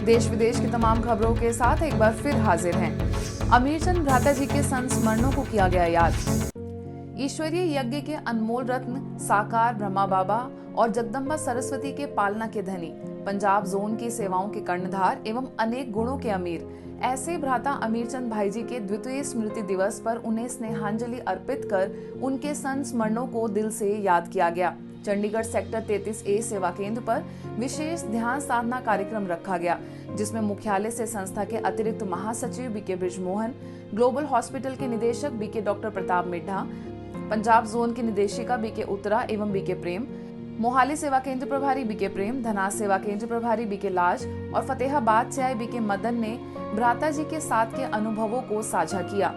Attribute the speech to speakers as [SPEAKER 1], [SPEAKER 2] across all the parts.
[SPEAKER 1] देश विदेश की तमाम खबरों के साथ एक बार फिर हाजिर हैं। अमीरचंद भ्राता जी के संस्मरणों को किया गया याद। ईश्वरीय यज्ञ के अनमोल रत्न, साकार ब्रह्मा बाबा और जगदम्बा सरस्वती के पालना के धनी, पंजाब जोन की सेवाओं के कर्णधार एवं अनेक गुणों के अमीर, ऐसे भ्राता अमीरचंद भाई जी के द्वितीय स्मृति दिवस पर उन्हें स्नेहांजलि अर्पित कर उनके संस्मरणों को दिल से याद किया गया। चंडीगढ़ सेक्टर 33A सेवा केंद्र पर विशेष ध्यान साधना कार्यक्रम रखा गया, जिसमें मुख्यालय से संस्था के अतिरिक्त महासचिव बीके बृजमोहन, ग्लोबल हॉस्पिटल के निदेशक BK doctor Pratap Middha, Punjab zone की निदेशिका बीके उत्तरा एवं बीके प्रेम, मोहाली सेवा केंद्र प्रभारी बीके प्रेम, धनास सेवा केंद्र प्रभारी बीके लाज और फतेहाबाद से आए बीके मदन ने भ्राता जी के साथ के अनुभवों को साझा किया।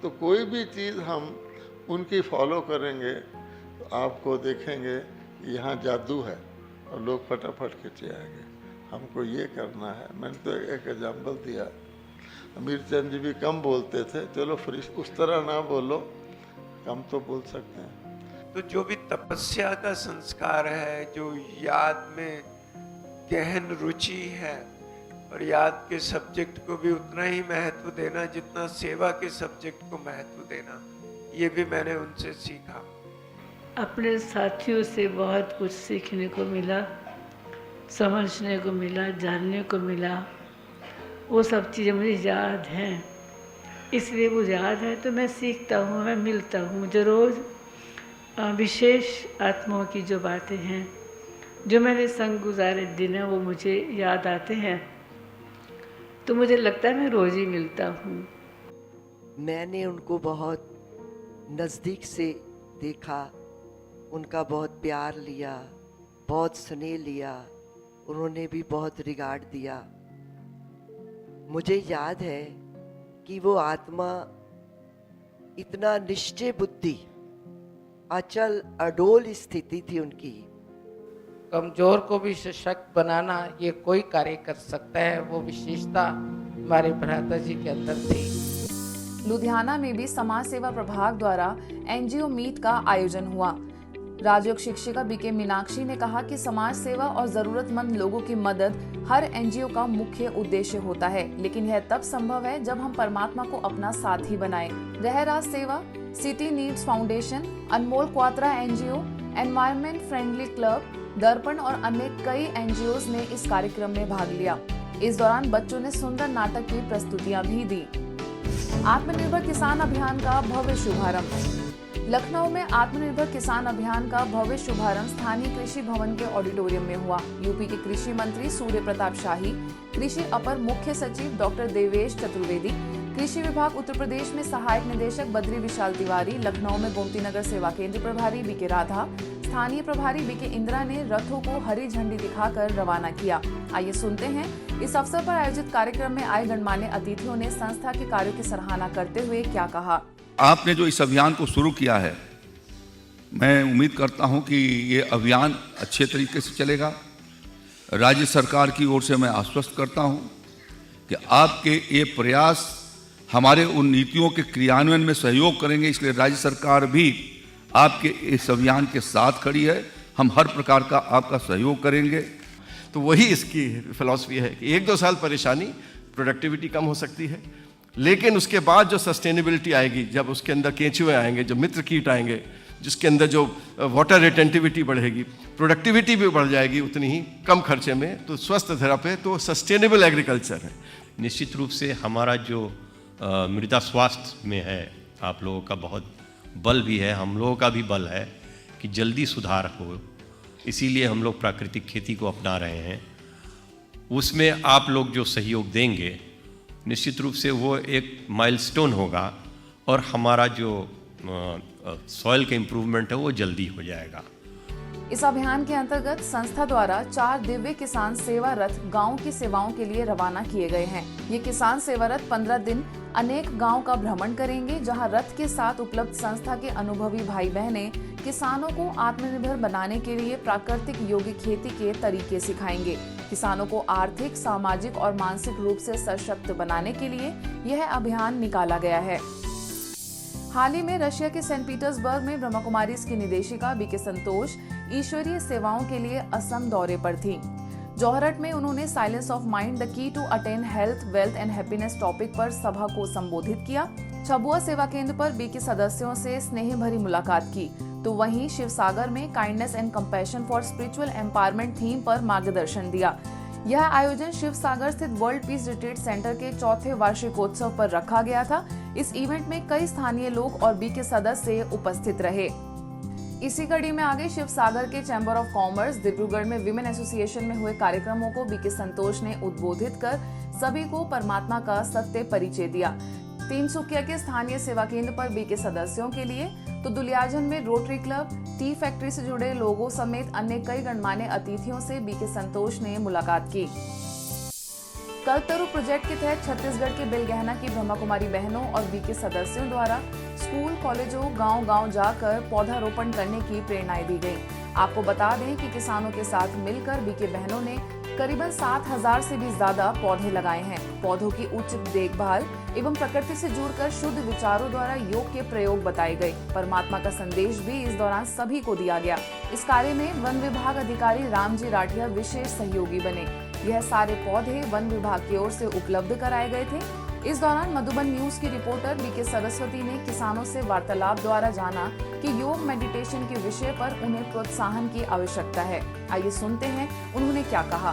[SPEAKER 2] तो कोई भी चीज़ हम उनकी फॉलो करेंगे तो आपको देखेंगे यहाँ जादू है और लोग फटाफट खिंचे आएंगे। हमको ये करना है। मैंने तो एक एग्जाम्पल दिया, अमीरचंद जी भी कम बोलते थे, चलो फिर उस तरह ना बोलो, कम तो बोल सकते हैं।
[SPEAKER 3] तो जो भी तपस्या का संस्कार है, जो याद में गहन रुचि है और याद के सब्जेक्ट को भी उतना ही महत्व देना जितना सेवा के सब्जेक्ट को महत्व देना, ये भी मैंने उनसे सीखा।
[SPEAKER 4] अपने साथियों से बहुत कुछ सीखने को मिला, समझने को मिला, जानने को मिला। वो सब चीज़ें मुझे याद हैं, इसलिए वो याद है तो मैं सीखता हूँ, मैं मिलता हूँ। जो रोज़ विशेष आत्माओं की जो बातें हैं, जो मैंने संग गुजारे दिन हैं, वो मुझे याद आते हैं, तो मुझे लगता है मैं रोज़ ही मिलता हूँ।
[SPEAKER 5] मैंने उनको बहुत नज़दीक से देखा, उनका बहुत प्यार लिया, बहुत स्नेह लिया, उन्होंने भी बहुत रिगार्ड दिया। मुझे याद है कि वो आत्मा इतना निश्चय बुद्धि, अचल अडोल स्थिति थी उनकी।
[SPEAKER 6] कमजोर को भी सशक्त बनाना ये कोई कार्य कर सकता है, वो विशेषता हमारे भ्राता जी के अंदर थी।
[SPEAKER 1] लुधियाना में भी समाज सेवा प्रभाग द्वारा एनजीओ मीट का आयोजन हुआ। राजयोग शिक्षिका बीके मीनाक्षी ने कहा कि समाज सेवा और जरूरतमंद लोगों की मदद हर एनजीओ का मुख्य उद्देश्य होता है, लेकिन यह तब संभव है जब हम परमात्मा को अपना साथी बनाएं। रहराज सेवा, city needs foundation, Anmol Kwatra NGO, environment friendly club, Darpan और अन्य कई एनजीओज ने इस कार्यक्रम में भाग लिया। इस दौरान बच्चों ने सुंदर नाटक की प्रस्तुतियां भी दी। आत्मनिर्भर किसान अभियान का भव्य शुभारंभ। लखनऊ में आत्मनिर्भर किसान अभियान का भव्य शुभारंभ स्थानीय कृषि भवन के ऑडिटोरियम में हुआ। यूपी के कृषि मंत्री सूर्य प्रताप शाही, कृषि अपर मुख्य सचिव डॉक्टर देवेश चतुर्वेदी, कृषि विभाग उत्तर प्रदेश में सहायक निदेशक बद्री विशाल तिवारी, लखनऊ में गोमती नगर सेवा केंद्र प्रभारी बीके राधा, स्थानीय प्रभारी बीके इंदिरा ने रथों को हरी झंडी दिखाकर रवाना किया। आइए सुनते हैं इस अवसर पर आयोजित कार्यक्रम में आए गणमान्य अतिथियों ने संस्था के कार्यों की सराहना करते हुए क्या कहा।
[SPEAKER 7] आपने जो इस अभियान को शुरू किया है, मैं उम्मीद करता हूं कि ये अभियान अच्छे तरीके से चलेगा। राज्य सरकार की ओर से मैं आश्वस्त करता हूं कि आपके ये प्रयास हमारे उन नीतियों के क्रियान्वयन में सहयोग करेंगे, इसलिए राज्य सरकार भी आपके इस अभियान के साथ खड़ी है। हम हर प्रकार का आपका सहयोग करेंगे।
[SPEAKER 8] तो वही इसकी फिलॉसफी है कि 1-2 साल परेशानी, प्रोडक्टिविटी कम हो सकती है, लेकिन उसके बाद जो सस्टेनेबिलिटी आएगी, जब उसके अंदर केंचुए आएंगे, जो मित्र कीट आएंगे, जिसके अंदर जो वाटर रिटेंटिविटी बढ़ेगी, प्रोडक्टिविटी भी बढ़ जाएगी उतनी ही कम खर्चे में, तो स्वस्थ धरा पे तो सस्टेनेबल एग्रीकल्चर है।
[SPEAKER 9] निश्चित रूप से हमारा जो मृदा स्वास्थ्य में है, आप लोगों का बहुत बल भी है, हम लोगों का भी बल है कि जल्दी सुधार हो, इसीलिए हम लोग प्राकृतिक खेती को अपना रहे हैं। उसमें आप लोग जो सहयोग देंगे, निश्चित रूप से वो एक माइलस्टोन होगा और हमारा जो सॉइल का इम्प्रूवमेंट है वो जल्दी हो जाएगा।
[SPEAKER 1] इस अभियान के अंतर्गत संस्था द्वारा 4 दिव्य किसान सेवा रथ गाँव की सेवाओं के लिए रवाना किए गए हैं। ये किसान सेवा रथ 15 दिन अनेक गांव का भ्रमण करेंगे, जहां रथ के साथ उपलब्ध संस्था के अनुभवी भाई बहनें किसानों को आत्मनिर्भर बनाने के लिए प्राकृतिक योगिक खेती के तरीके सिखाएंगे। किसानों को आर्थिक, सामाजिक और मानसिक रूप से सशक्त बनाने के लिए यह अभियान निकाला गया है। हाल ही में रशिया के सेंट पीटर्सबर्ग में ब्रह्मा कुमारीज की निदेशिका बीके संतोष ईश्वरीय सेवाओं के लिए असम दौरे पर थी। जोहरट में उन्होंने silence of mind the key to attain health, wealth and happiness topic पर सभा को संबोधित किया। छबुआ सेवा केंद्र पर बीके सदस्यों से स्नेह भरी मुलाकात की, तो वहीं शिवसागर में kindness and compassion for spiritual empowerment theme पर मार्गदर्शन दिया। यह आयोजन शिवसागर स्थित वर्ल्ड पीस रिट्रीट सेंटर के 4थे वार्षिकोत्सव पर रखा गया था। इस इवेंट में कई स्थानीय लोग और बीके सदस्य उपस्थित रहे। इसी कड़ी में आगे शिवसागर के चैम्बर ऑफ कॉमर्स, डिब्रूगढ़ में विमेन एसोसिएशन में हुए कार्यक्रमों को बीके संतोष ने उद्बोधित कर सभी को परमात्मा का सत्य परिचय दिया। तीनसुकिया के स्थानीय सेवा केंद्र पर बीके सदस्यों के लिए तो दुलियाजन में रोटरी क्लब, टी फैक्ट्री से जुड़े लोगों समेत अन्य कई गणमान्य अतिथियों से बीके संतोष ने मुलाकात की। कल्पतरु प्रोजेक्ट के तहत छत्तीसगढ़ के बेलगहना की ब्रह्मा कुमारी बहनों और बीके सदस्यों द्वारा स्कूल, कॉलेजों, गांव-गांव जाकर पौधारोपण करने की प्रेरणाएं दी गई। आपको बता दें कि किसानों के साथ मिलकर बीके बहनों ने करीबन 7000 से भी ज्यादा पौधे लगाए हैं। पौधों की उचित देखभाल एवं प्रकृति से जुड़कर शुद्ध विचारों द्वारा योग के प्रयोग बताए गए। परमात्मा का संदेश भी इस दौरान सभी को दिया गया। इस कार्य में वन विभाग अधिकारी रामजी राठिया विशेष सहयोगी बने। यह सारे पौधे वन विभाग की ओर से उपलब्ध कराए गए थे। इस दौरान मधुबन न्यूज की रिपोर्टर बीके सरस्वती ने किसानों से वार्तालाप द्वारा जाना कि योग मेडिटेशन के विषय पर उन्हें प्रोत्साहन की आवश्यकता है। आइए सुनते हैं उन्होंने क्या कहा।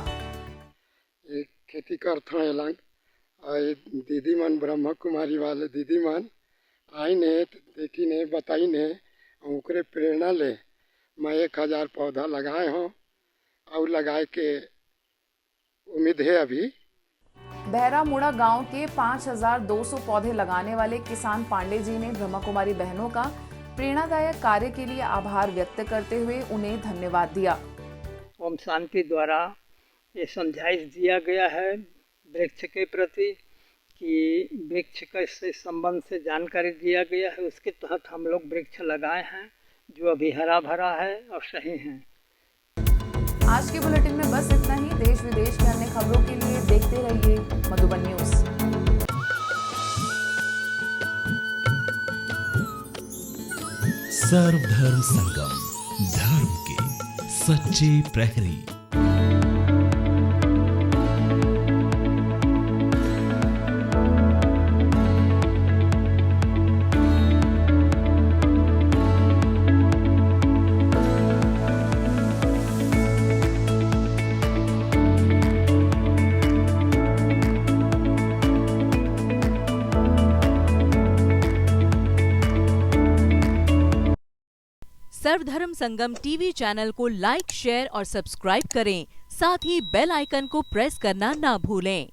[SPEAKER 10] खेती करता है लंग दीदी मन ब्रह्मा कुमारी वाले दीदी मन आई ने देखी ने बताई ने उनके प्रेरणा ले मैं 1000 पौधा लगाए हूँ और लगाए के उम्मीद है। अभी
[SPEAKER 1] बहरा मुड़ा गांव के 5200 पौधे लगाने वाले किसान पांडे जी ने ब्रह्मा कुमारी बहनों का प्रेरणादायक कार्य के लिए आभार व्यक्त करते हुए उन्हें धन्यवाद दिया।
[SPEAKER 11] ओम शांति द्वारा ये समझाइश दिया गया है वृक्ष के प्रति कि वृक्ष का इससे संबंध से जानकारी दिया गया है। उसके तहत हम लोग वृक्ष लगाए हैं जो अभी हरा भरा है और सही है।
[SPEAKER 1] आज के बुलेटिन में बस इतना ही। देश विदेश की अन्य खबरों के लिए देखते रहिए मधुबन न्यूज।
[SPEAKER 12] सर्वधर्म संगम, धर्म के सच्चे प्रहरी।
[SPEAKER 13] सर्वधर्म संगम टीवी चैनल को लाइक, शेयर और सब्सक्राइब करें। साथ ही बेल आइकन को प्रेस करना ना भूलें।